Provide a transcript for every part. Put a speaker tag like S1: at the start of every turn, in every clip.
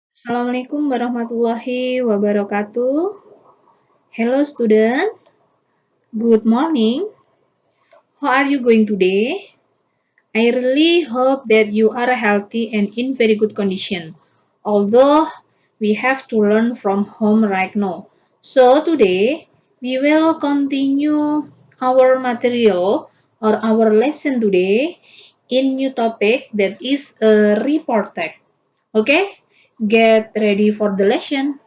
S1: Assalamualaikum warahmatullahi wabarakatuh. Hello student, good morning. How are you going today? I really hope that you are healthy and in very good condition. Although we have to learn from home right now. So today we will continue our material or our lesson today in new topic that is a report tag. Okay? Get ready for the lesson.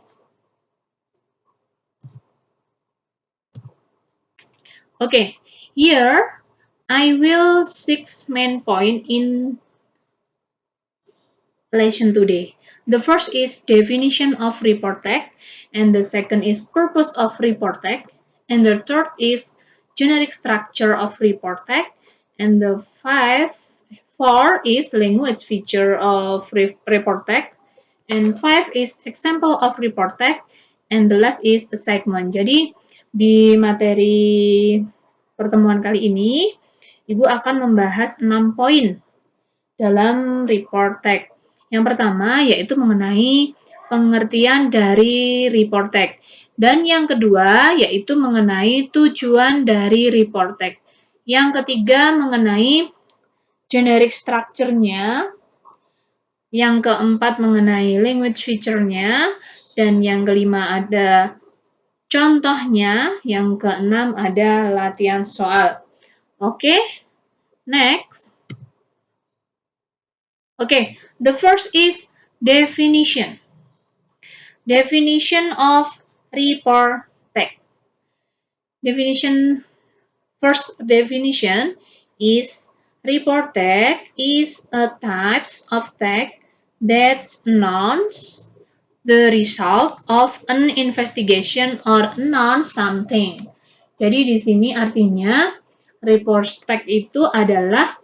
S1: Okay, here I will six main point in lesson today. The first is definition of report tag, and the second is purpose of report tag, and the third is generic structure of report tag, and the four is language feature of report tag, and five is example of report tag, and the last is a segment. Jadi di materi pertemuan kali ini, Ibu akan membahas 6 poin dalam report tag. Yang pertama yaitu mengenai pengertian dari report tag. Dan yang kedua yaitu mengenai tujuan dari report tag. Yang ketiga mengenai generic structure-nya. Yang keempat mengenai language feature-nya. Dan yang kelima ada contohnya. Yang keenam ada latihan soal. Oke, next. Okay, the first is definition. Definition of report tag. First definition is report tag is a types of tag that announce the result of an investigation or announce something. Jadi di sini artinya report tag itu adalah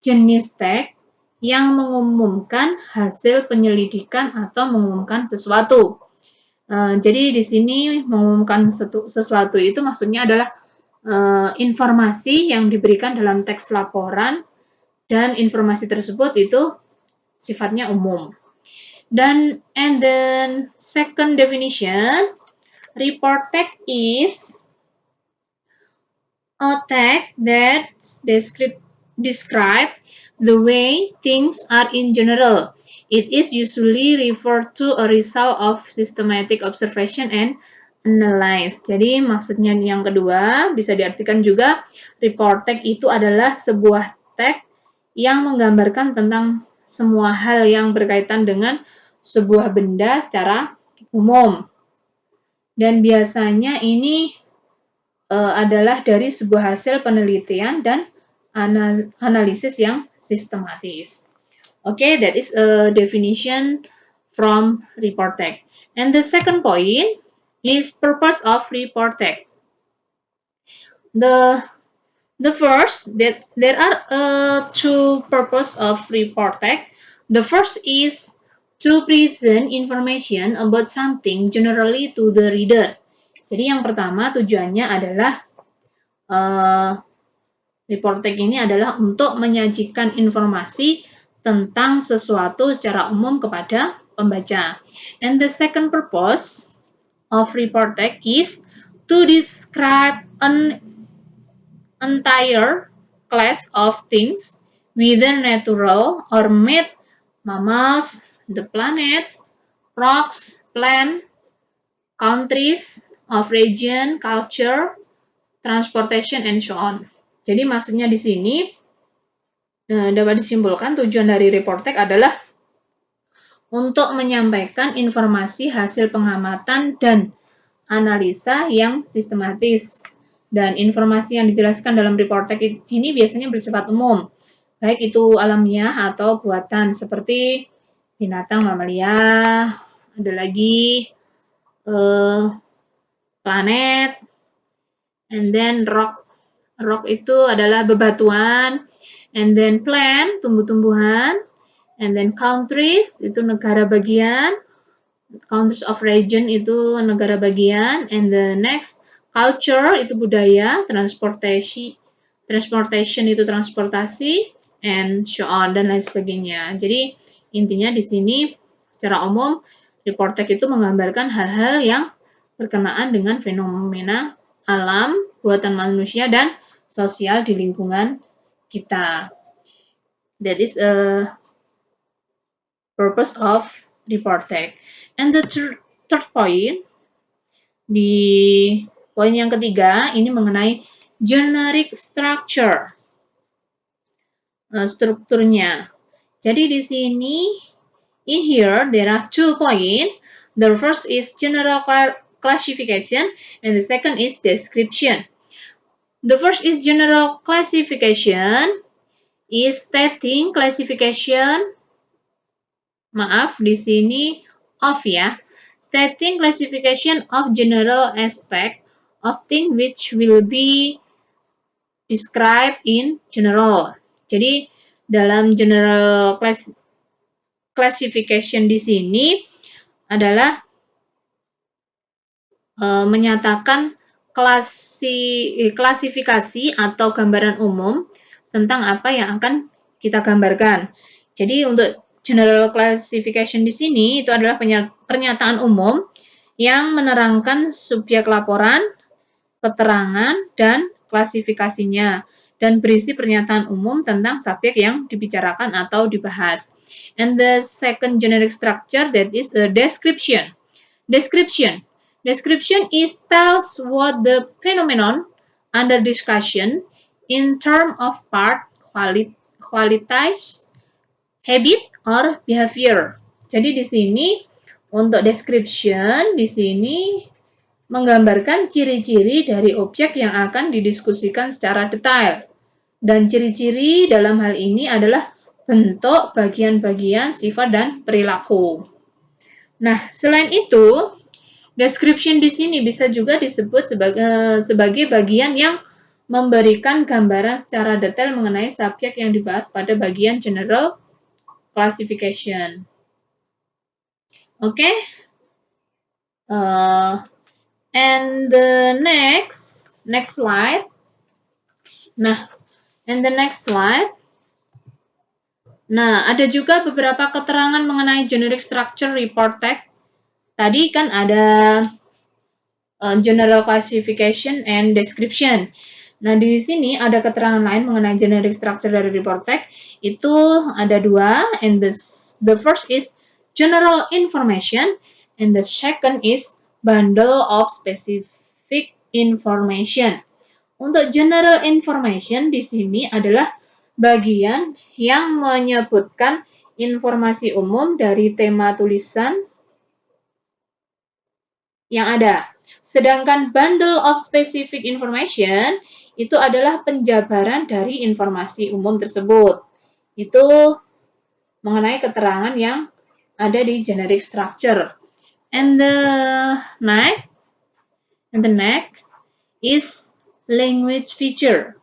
S1: jenis tag yang mengumumkan hasil penyelidikan atau mengumumkan sesuatu. Jadi di sini mengumumkan sesuatu itu maksudnya adalah informasi yang diberikan dalam teks laporan dan informasi tersebut itu sifatnya umum. And then second definition, report tag is a tag that describe the way things are in general. It is usually referred to a result of systematic observation and analysis. Jadi maksudnya yang kedua bisa diartikan juga report tag itu adalah sebuah tag yang menggambarkan tentang semua hal yang berkaitan dengan sebuah benda secara umum. Dan biasanya ini adalah dari sebuah hasil penelitian dan analisis yang sistematis. Okay, that is a definition from report tag. And the second point is purpose of report tag. The first, that there are two purpose of report tag. The first is to present information about something generally to the reader. Jadi yang pertama tujuannya adalah report tag ini adalah untuk menyajikan informasi tentang sesuatu secara umum kepada pembaca. And the second purpose of report tag is to describe an entire class of things, whether natural or made, mammals, the planets, rocks, plant, countries of region, culture, transportation, and so on. Jadi maksudnya di sini dapat disimpulkan tujuan dari report tag adalah untuk menyampaikan informasi hasil pengamatan dan analisa yang sistematis. Dan informasi yang dijelaskan dalam report tag ini biasanya bersifat umum, baik itu alamiah atau buatan, seperti binatang, mamalia, ada lagi planet, and then rock. Rock itu adalah bebatuan, and then plant, tumbuh-tumbuhan, and then countries, itu negara bagian, countries of region itu negara bagian, and the next culture itu budaya, transportation itu transportasi, and so on, dan lain sebagainya. Jadi intinya di sini Secara umum, report text itu menggambarkan hal-hal yang berkenaan dengan fenomena alam, buatan manusia, dan sosial di lingkungan kita. That is a purpose of report text. And the third point, di poin yang ketiga, ini mengenai generic structure. Strukturnya. Jadi di sini, in here, there are 2 points. The first is general classification, and the second is description. The first is general classification, is stating classification. Maaf, di sini of ya. Stating classification of general aspect of thing which will be described in general. Jadi dalam general classification di sini adalah menyatakan klasifikasi atau gambaran umum tentang apa yang akan kita gambarkan. Jadi untuk general classification di sini itu adalah pernyataan umum yang menerangkan subjek laporan, keterangan, dan klasifikasinya, dan berisi pernyataan umum tentang subjek yang dibicarakan atau dibahas. And the second generic structure, that is the description. Description is tells what the phenomenon under discussion in terms of part, qualities, habit, or behavior. Jadi di sini untuk description di sini menggambarkan ciri-ciri dari objek yang akan didiskusikan secara detail. Dan ciri-ciri dalam hal ini adalah bentuk, bagian-bagian, sifat, dan perilaku. Nah, selain itu, description di sini bisa juga disebut sebagai bagian yang memberikan gambaran secara detail mengenai subjek yang dibahas pada bagian general classification. Oke? And the next slide. Nah, and the next slide. Nah, ada juga beberapa keterangan mengenai generic structure report text. Tadi kan ada general classification and description. Nah, di sini ada keterangan lain mengenai generic structure dari report text. Itu ada 2, and the first is general information, and the second is bundle of specific information. Untuk general information di sini adalah bagian yang menyebutkan informasi umum dari tema tulisan yang ada. Sedangkan bundle of specific information itu adalah penjabaran dari informasi umum tersebut. Itu mengenai keterangan yang ada di generic structure. And the next is language feature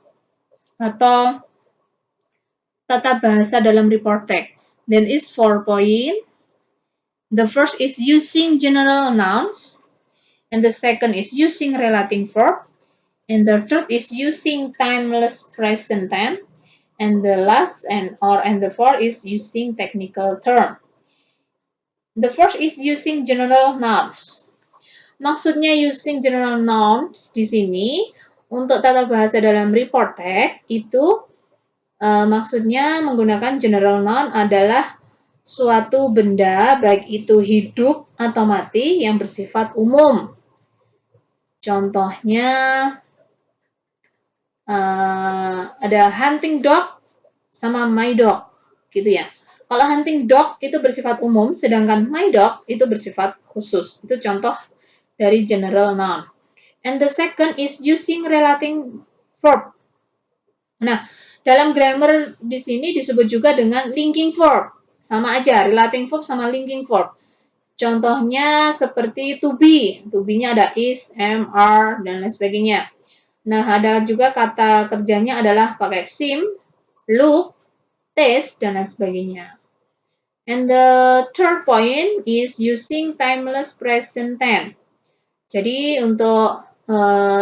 S1: atau tata bahasa dalam report text. Then is 4 point. The first is using general nouns, and the second is using relating verb, and the third is using timeless present tense, and the last and the fourth is using technical term. The first is using general nouns. Maksudnya using general nouns di sini untuk tata bahasa dalam report text itu maksudnya menggunakan general noun adalah suatu benda baik itu hidup atau mati yang bersifat umum. Contohnya ada hunting dog sama my dog, gitu ya. Kalau hunting dog itu bersifat umum, sedangkan my dog itu bersifat khusus. Itu contoh dari general noun. And the second is using relating verb. Nah, dalam grammar di sini disebut juga dengan linking verb. Sama aja, relating verb sama linking verb. Contohnya seperti to be. To be-nya ada is, am, are, dan lain sebagainya. Nah, ada juga kata kerjanya adalah pakai seem, look, taste, dan lain sebagainya. And the third point is using timeless present tense. Jadi untuk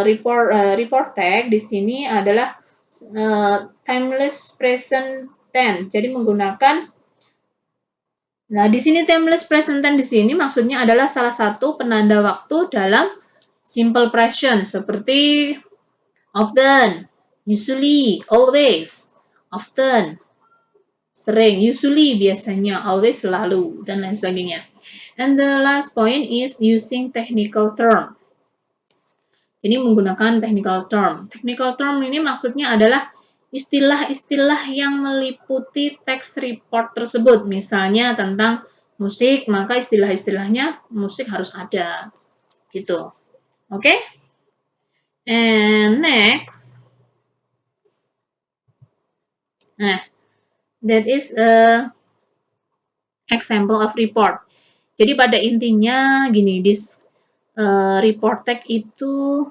S1: report text di sini adalah timeless present tense. Jadi menggunakan Nah, di sini timeless present tense di sini maksudnya adalah salah satu penanda waktu dalam simple present seperti often, usually, always, often, sering, usually biasanya, always selalu, dan lain sebagainya. And the last point is using technical term. Jadi menggunakan technical term. Technical term ini maksudnya adalah istilah-istilah yang meliputi teks report tersebut. Misalnya tentang musik, maka istilah-istilahnya musik harus ada. Gitu. Oke? Okay? And next. Nah, that is a example of report. Jadi pada intinya gini, this report tag itu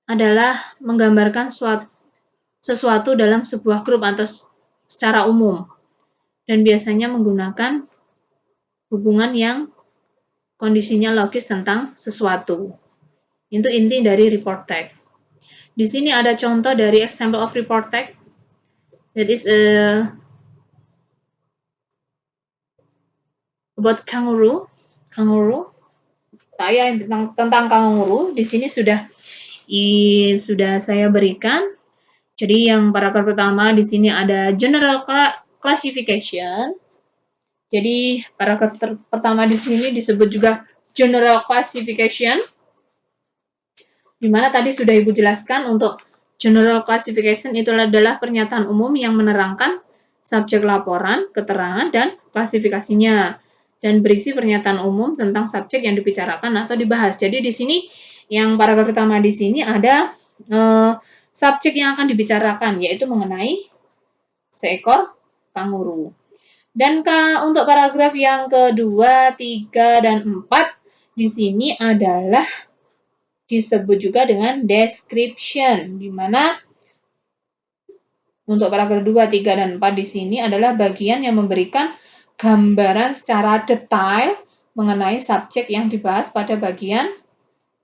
S1: adalah menggambarkan sesuatu dalam sebuah grup atau secara umum dan biasanya menggunakan hubungan yang kondisinya logis tentang sesuatu. Itu inti dari report tag. Di sini ada contoh dari example of report tag. That is about kangaroo. Kangaroo. Saya tentang kangaroo di sini sudah saya berikan. Jadi yang paragraf pertama di sini ada general classification. Jadi paragraf pertama di sini disebut juga general classification. Di mana tadi sudah Ibu jelaskan untuk general classification itu adalah pernyataan umum yang menerangkan subjek laporan, keterangan, dan klasifikasinya. Dan berisi pernyataan umum tentang subjek yang dibicarakan atau dibahas. Jadi di sini yang paragraf pertama di sini ada subjek yang akan dibicarakan, yaitu mengenai seekor kanguru. Dan untuk paragraf yang kedua, 3, dan 4 di sini adalah disebut juga dengan description, di mana untuk paragraf 2, 3, dan 4 di sini adalah bagian yang memberikan gambaran secara detail mengenai subjek yang dibahas pada bagian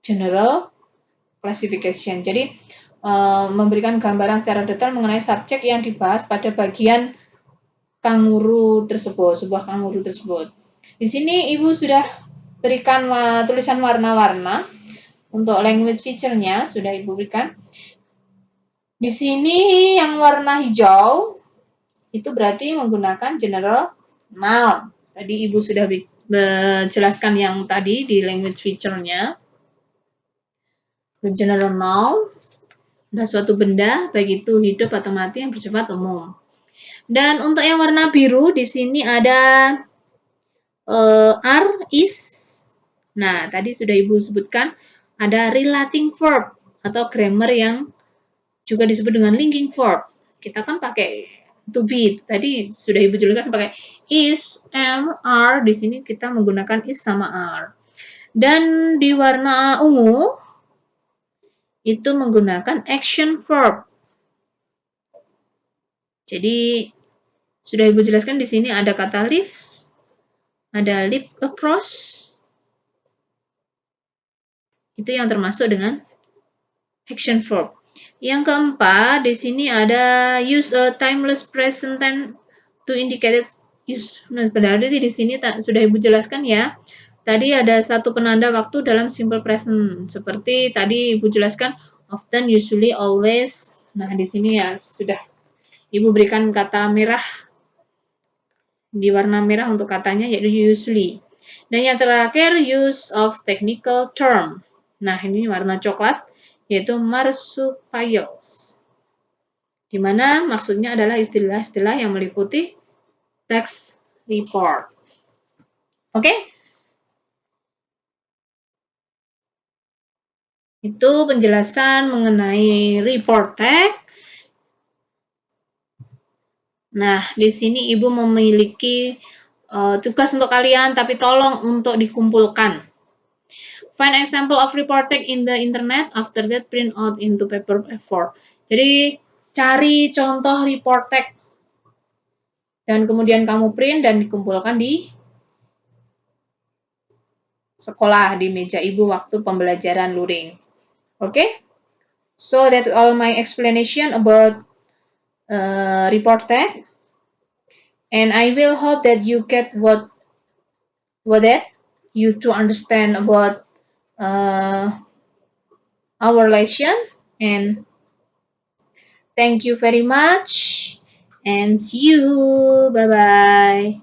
S1: general classification. Jadi, memberikan gambaran secara detail mengenai subjek yang dibahas pada bagian kanguru tersebut, sebuah kanguru tersebut. Di sini Ibu sudah berikan tulisan warna-warna. Untuk language feature-nya sudah Ibu berikan. Di sini yang warna hijau itu berarti menggunakan general noun. Tadi Ibu sudah menjelaskan yang tadi di language feature-nya. General noun adalah suatu benda, baik itu hidup atau mati yang bersifat umum. Dan untuk yang warna biru di sini ada are, is. Nah, tadi sudah Ibu sebutkan ada relating verb atau grammar yang juga disebut dengan linking verb. Kita kan pakai to be. Tadi sudah Ibu jelaskan pakai is, am, are. Di sini kita menggunakan is sama are. Dan di warna ungu itu menggunakan action verb. Jadi sudah Ibu jelaskan di sini ada kata lives, ada leap across. Itu yang termasuk dengan action verb. Yang keempat, di sini ada use a timeless present tense to indicate use. Nah, berarti di sini sudah Ibu jelaskan ya. Tadi ada satu penanda waktu dalam simple present. Seperti tadi Ibu jelaskan often, usually, always. Nah, di sini ya sudah Ibu berikan kata merah di warna merah untuk katanya yaitu usually. Dan yang terakhir use of technical term. Nah, ini warna coklat yaitu marsupials. Di mana maksudnya adalah istilah-istilah yang meliputi text report. Oke? Itu penjelasan mengenai report tag. Nah, di sini Ibu memiliki tugas untuk kalian, tapi tolong untuk dikumpulkan. Find example of report tag in the internet, after that print out into paper A4. Jadi, cari contoh report tag. Dan kemudian kamu print dan dikumpulkan di sekolah, di meja Ibu waktu pembelajaran luring. Okay? So, that's all my explanation about report tag. And I will hope that you get what that you to understand about our lesson. And thank you very much and see you. Bye bye.